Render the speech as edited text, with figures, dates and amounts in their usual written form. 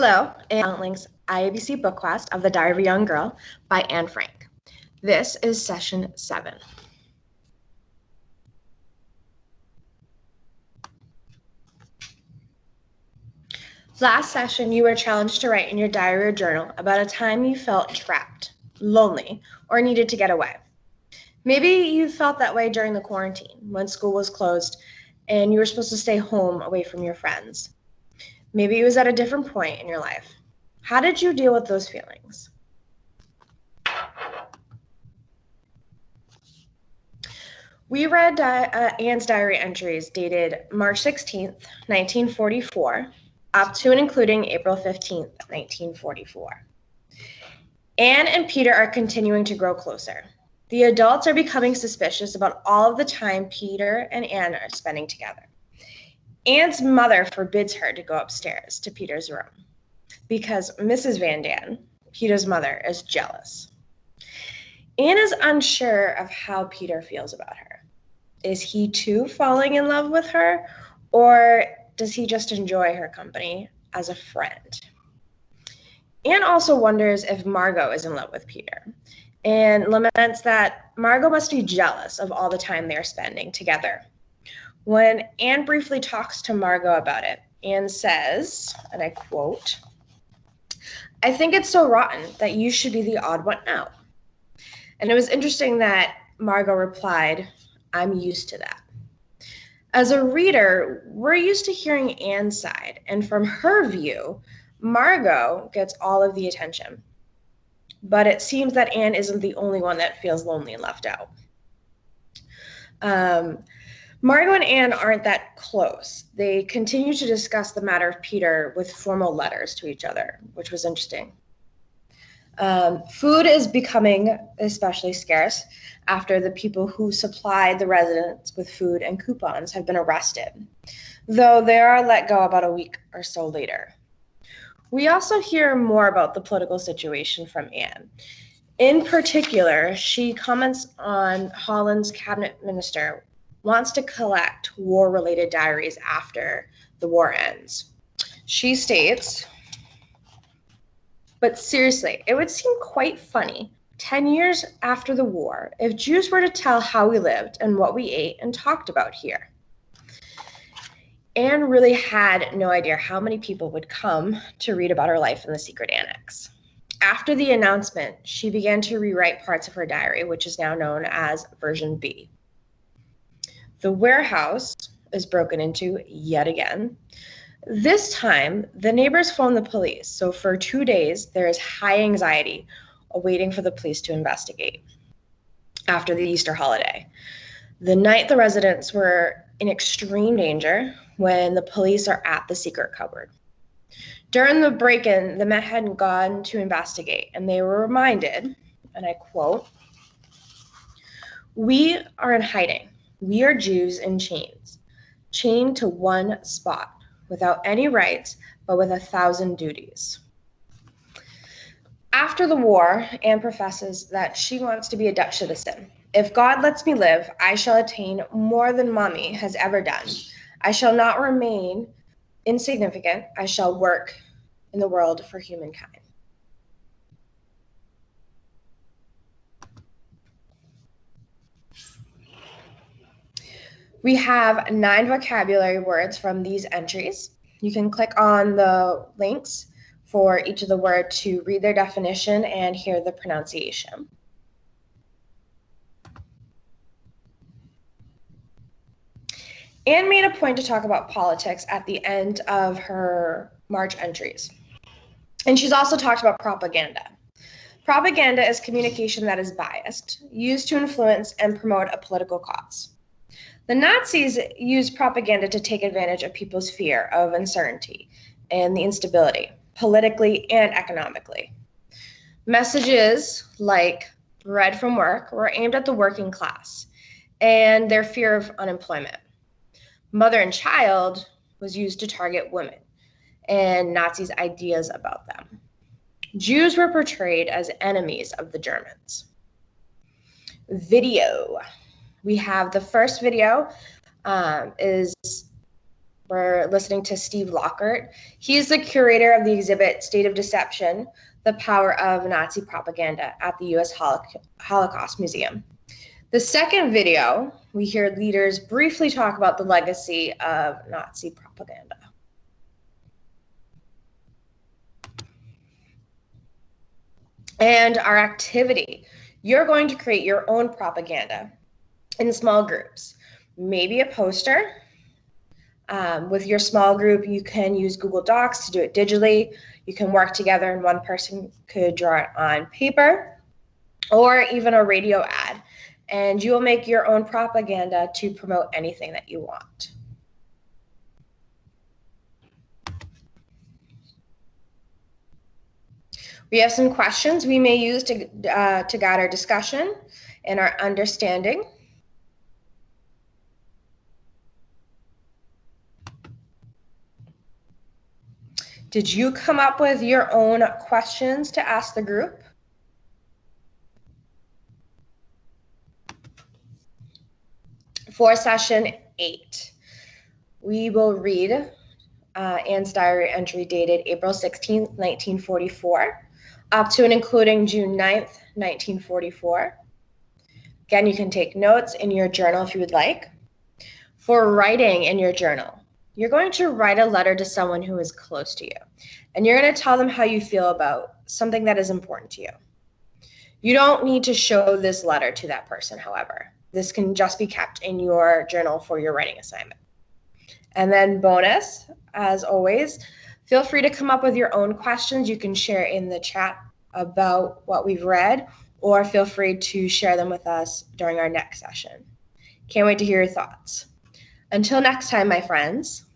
Hello, and links IABC BookQuest of The Diary of a Young Girl by Anne Frank. This is session 7. Last session, you were challenged to write in your diary or journal about a time you felt trapped, lonely, or needed to get away. Maybe you felt that way during the quarantine when school was closed and you were supposed to stay home away from your friends. Maybe it was at a different point in your life. How did you deal with those feelings? We read Anne's diary entries dated March 16th, 1944, up to and including April 15th, 1944. Anne and Peter are continuing to grow closer. The adults are becoming suspicious about all of the time Peter and Anne are spending together. Anne's mother forbids her to go upstairs to Peter's room because Mrs. Van Daan, Peter's mother, is jealous. Anne is unsure of how Peter feels about her. Is he too falling in love with her, or does he just enjoy her company as a friend? Anne also wonders if Margot is in love with Peter and laments that Margot must be jealous of all the time they're spending together. When Anne briefly talks to Margot about it, Anne says, and I quote, "I think it's so rotten that you should be the odd one out." And it was interesting that Margot replied, "I'm used to that." As a reader, we're used to hearing Anne's side, and from her view, Margot gets all of the attention. But it seems that Anne isn't the only one that feels lonely and left out. Margot and Anne aren't that close. They continue to discuss the matter of Peter with formal letters to each other, which was interesting. Food is becoming especially scarce after the people who supplied the residents with food and coupons have been arrested, though they are let go about a week or so later. We also hear more about the political situation from Anne. In particular, she comments on Holland's cabinet minister wants to collect war-related diaries after the war ends. She states, "But seriously, it would seem quite funny 10 years after the war if Jews were to tell how we lived and what we ate and talked about here." Anne really had no idea how many people would come to read about her life in the secret annex. After the announcement, she began to rewrite parts of her diary, which is now known as version B. The warehouse is broken into yet again. This time, the neighbors phone the police, so for 2 days, there is high anxiety awaiting for the police to investigate after the Easter holiday. The night the residents were in extreme danger when the police are at the secret cupboard. During the break-in, the men had gone to investigate, and they were reminded, and I quote, "We are in hiding. We are Jews in chains, chained to one spot, without any rights, but with 1,000 duties." After the war, Anne professes that she wants to be a Dutch citizen. "If God lets me live, I shall attain more than Mommy has ever done. I shall not remain insignificant. I shall work in the world for humankind." We have 9 vocabulary words from these entries. You can click on the links for each of the words to read their definition and hear the pronunciation. Anne made a point to talk about politics at the end of her March entries. And she's also talked about propaganda. Propaganda is communication that is biased, used to influence and promote a political cause. The Nazis used propaganda to take advantage of people's fear of uncertainty and the instability, politically and economically. Messages like bread from work were aimed at the working class and their fear of unemployment. Mother and child was used to target women and Nazis' ideas about them. Jews were portrayed as enemies of the Germans. Video. We have the first video is We're listening to Steve Lockhart. He's the curator of the exhibit State of Deception, The Power of Nazi Propaganda at the U.S. Holocaust Museum. The second video, we hear leaders briefly talk about the legacy of Nazi propaganda. And our activity, you're going to create your own propaganda in small groups, maybe a poster. With your small group, you can use Google Docs to do it digitally. You can work together and one person could draw it on paper or even a radio ad. And you will make your own propaganda to promote anything that you want. We have some questions we may use to guide our discussion and our understanding. Did you come up with your own questions to ask the group? For session 8, we will read Anne's diary entry dated April 16th, 1944, up to and including June 9th, 1944. Again, you can take notes in your journal if you would like. For writing in your journal, you're going to write a letter to someone who is close to you, and you're going to tell them how you feel about something that is important to you. You don't need to show this letter to that person, however. This can just be kept in your journal for your writing assignment. And then bonus, as always, feel free to come up with your own questions. You can share in the chat about what we've read, or feel free to share them with us during our next session. Can't wait to hear your thoughts. Until next time, my friends.